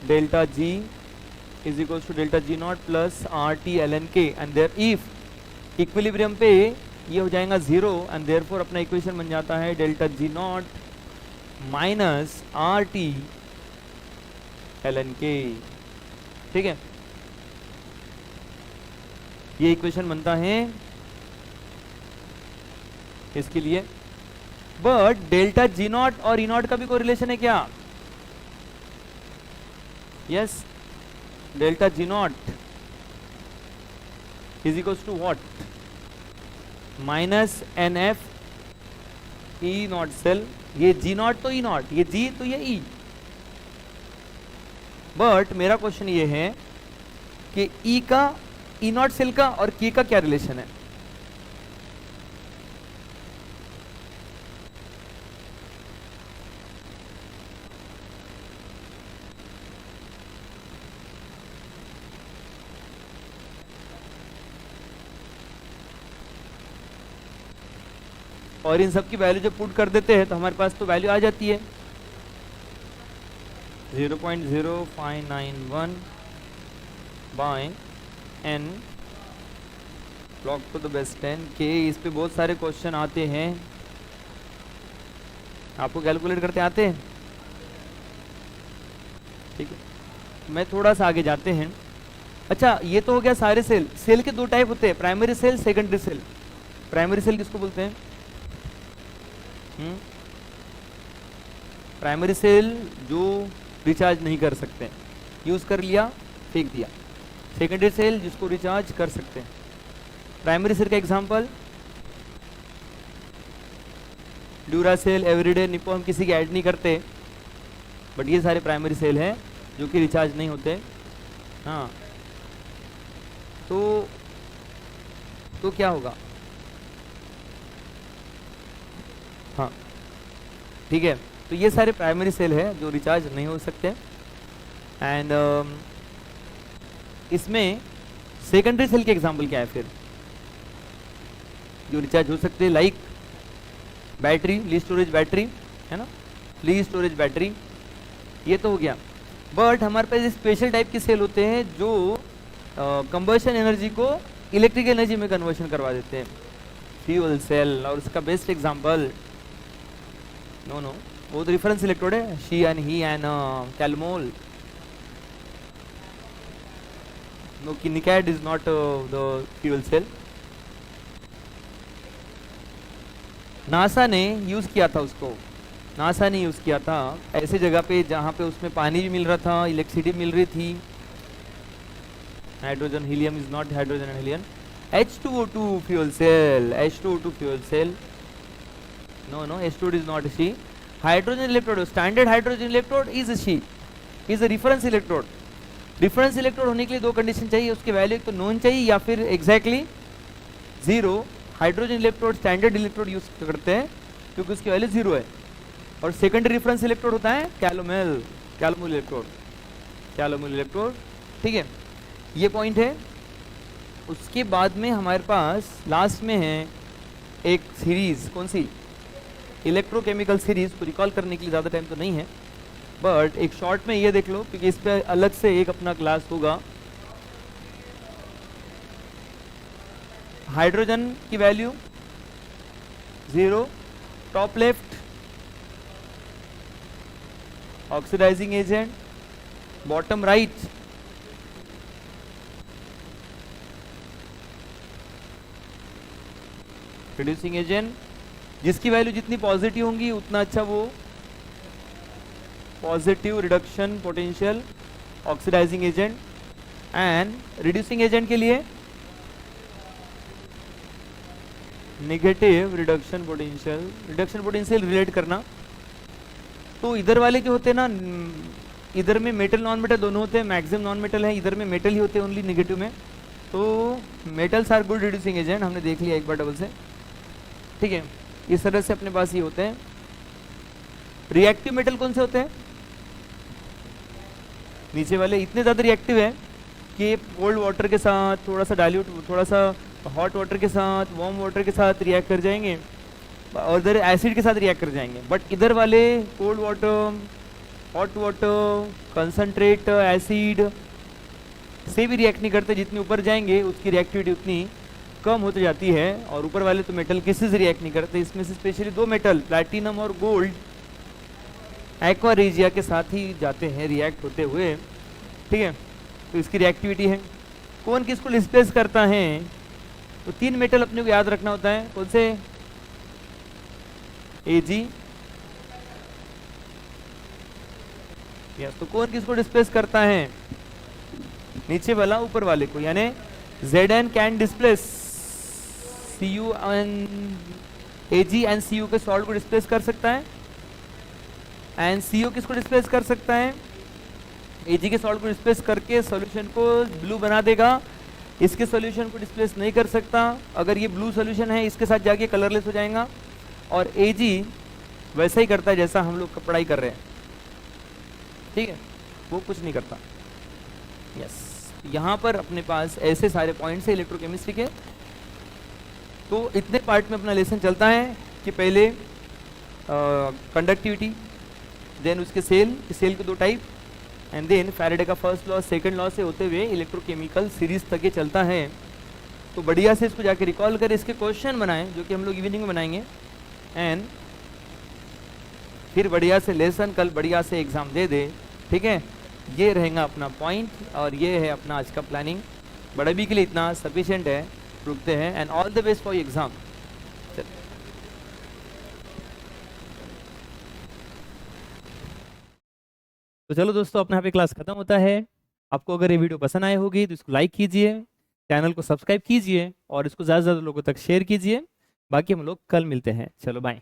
Delta G is equal to delta G naught plus R T L N K, and there if equilibrium पे ये हो जाएगा 0, एंड देयरफॉर अपना इक्वेशन बन जाता है delta G naught minus R T L N K. ठीक है, ये इक्वेशन बनता है इसके लिए। बट डेल्टा जी नॉट और ई नॉट का भी कोई रिलेशन है क्या? Yes, delta G naught is equal to what, minus N F E not cell. ये जी नॉट तो ई नॉट, ये जी तो ये ई। बट मेरा क्वेश्चन ये है कि ई का, ई नॉट सेल का और के का क्या रिलेशन है? और इन सब की वैल्यू जब पुट कर देते हैं तो हमारे पास तो वैल्यू आ जाती है 0.0591 bye n log to the base 10 के। इस पे बहुत सारे क्वेश्चन आते हैं, आपको कैलकुलेट करते आते हैं? ठीक है, मैं थोड़ा सा आगे जाते हैं। अच्छा, ये तो हो गया सारे सेल। सेल के दो टाइप होते हैं, primary cell, secondary cell. Primary cell किसको बोलते हैं? प्राइमरी सेल जो रिचार्ज नहीं कर सकते, यूज कर लिया फेंक दिया। सेकेंडरी सेल जिसको रिचार्ज कर सकते हैं। प्राइमरी सेल का एग्जांपल ड्यूरासेल, एवरीडे, निप्पो, हम किसी की ऐड नहीं करते, बट ये सारे प्राइमरी सेल हैं जो कि रिचार्ज नहीं होते। हाँ, तो क्या होगा? हाँ, ठीक है, तो ये सारे प्राइमरी सेल है जो रिचार्ज नहीं हो सकते। एंड इसमें सेकेंडरी सेल के एग्जांपल क्या है फिर जो रिचार्ज हो सकते हैं? लाइक बैटरी, ली स्टोरेज बैटरी, है ना, ली स्टोरेज बैटरी, ये तो हो गया। बट हमारे पास स्पेशल टाइप के सेल होते हैं जो कंबशन एनर्जी को इलेक्ट्रिकल एनर्जी में कन्वर्शन करवा देते हैं, फ्यूल सेल। और उसका बेस्ट एग्जांपल, नो वो तो रेफरेंस इलेक्ट्रोड है, she and he and calomel. No, NiCad is not the fuel cell. NASA ने यूज किया था उसको नासा ने यूज़ किया था ऐसे जगह पे जहाँ पे उसमें पानी भी मिल रहा था, इलेक्ट्रिसिटी मिल रही थी। Hydrogen, helium is not hydrogen and helium. H2O2 fuel cell, H2O2 fuel cell. No, H2O is not a she. Hydrogen electrode, standard hydrogen electrode is a she, is a reference electrode. Reference electrode होने के लिए दो condition चाहिए, उसके value एक तो known चाहिए या फिर exactly zero. Hydrogen electrode standard electrode use करते हैं क्योंकि उसकी वैल्यू जीरो है। और सेकेंडरी रेफरेंस इलेक्ट्रोड होता है कैलोमेल, कैलोमूल इलेक्ट्रोड, कैलोमूल इलेक्ट्रोड। ठीक है, ये पॉइंट है। उसके बाद में हमारे पास लास्ट में है एक सीरीज, कौन सी, इलेक्ट्रोकेमिकल सीरीज को रिकॉल करने के लिए ज़्यादा टाइम तो नहीं है, बट एक शॉर्ट में ये देख लो क्योंकि इस पे अलग से एक अपना क्लास होगा। हाइड्रोजन की value zero, top left oxidizing agent, bottom right reducing agent. जिसकी वैल्यू जितनी पॉजिटिव होंगी उतना अच्छा वो positive reduction potential oxidizing agent. And reducing agent के लिए negative reduction potential, reduction potential relate करना। तो इधर वाले जो होते हैं ना, इधर में मेटल नॉन मेटल दोनों होते हैं, मैक्सिमम नॉन मेटल है, इधर में मेटल ही होते हैं ओनली नेगेटिव में। तो metals are good reducing agent, हमने देख लिया एक बार डबल से। ठीक है, इस तरह से अपने पास ये होते हैं। रिएक्टिव मेटल कौन से होते हैं, नीचे वाले इतने ज़्यादा रिएक्टिव है कि कोल्ड वाटर के साथ थोड़ा सा डाइल्यूट, थोड़ा सा हॉट वाटर के साथ, वार्म वाटर के साथ रिएक्ट कर जाएंगे और इधर एसिड के साथ रिएक्ट कर जाएंगे। बट इधर वाले cold water, hot water, concentrate acid से भी रिएक्ट नहीं करते, जितनी ऊपर जाएंगे उसकी रिएक्टिविटी उतनी कम होती जाती है। और ऊपर वाले तो मेटल किसी से रिएक्ट नहीं करते। इसमें से स्पेशली दो मेटल प्लैटिनम और गोल्ड एक्वा रेजिया के साथ ही जाते हैं रिएक्ट होते हुए। ठीक है, तो इसकी रिएक्टिविटी है। कौन किसको डिस्प्लेस करता है, तो तीन मेटल अपने को याद रखना होता है। कौन से, Ag, यस। तो कौन किसको डिस्प्लेस करता है, नीचे वाला ऊपर वाले को, यानी Zn can displace Cu and Ag and Cu के सॉल्ट को डिस्प्लेस कर सकता है। एंड Cu किसको डिस्प्लेस कर सकता है, Ag के सॉल्ट को डिस्प्लेस करके सॉल्यूशन को ब्लू बना देगा। इसके सॉल्यूशन को डिस्प्लेस नहीं कर सकता, अगर ये ब्लू सॉल्यूशन है इसके साथ जाके कलरलेस हो जाएगा। और Ag वैसा ही करता है जैसा हम लोग पढ़ाई कर रहे हैं। ठीक है, वो कुछ नहीं करता। यस, यहाँ पर अपने पास ऐसे सारे पॉइंट्स है इलेक्ट्रोकेमिस्ट्री के। तो इतने पार्ट में अपना लेसन चलता है कि पहले कंडक्टिविटी, देन उसके सेल के दो टाइप, एंड देन फैराडे का फर्स्ट लॉ सेकंड लॉ से होते हुए इलेक्ट्रोकेमिकल सीरीज तक ये चलता है। तो बढ़िया से इसको जाके रिकॉल करें, इसके क्वेश्चन बनाएं जो कि हम लोग इवनिंग में बनाएंगे, एंड फिर बढ़िया से लेसन कल बढ़िया से एग्ज़ाम दे दे। ठीक है, ये रहेगा अपना पॉइंट और ये है अपना आज का प्लानिंग। बड़ा भी के लिए इतना सफिशिएंट है। रुकते हैं, and all the best for exam. तो चलो दोस्तों, अपना यहाँ पे क्लास खत्म होता है। आपको अगर ये वीडियो पसंद आए होगी तो इसको लाइक कीजिए, चैनल को सब्सक्राइब कीजिए और इसको ज़्यादा से ज़्यादा लोगों तक शेयर कीजिए। बाकी हम लोग कल मिलते हैं। चलो बाय।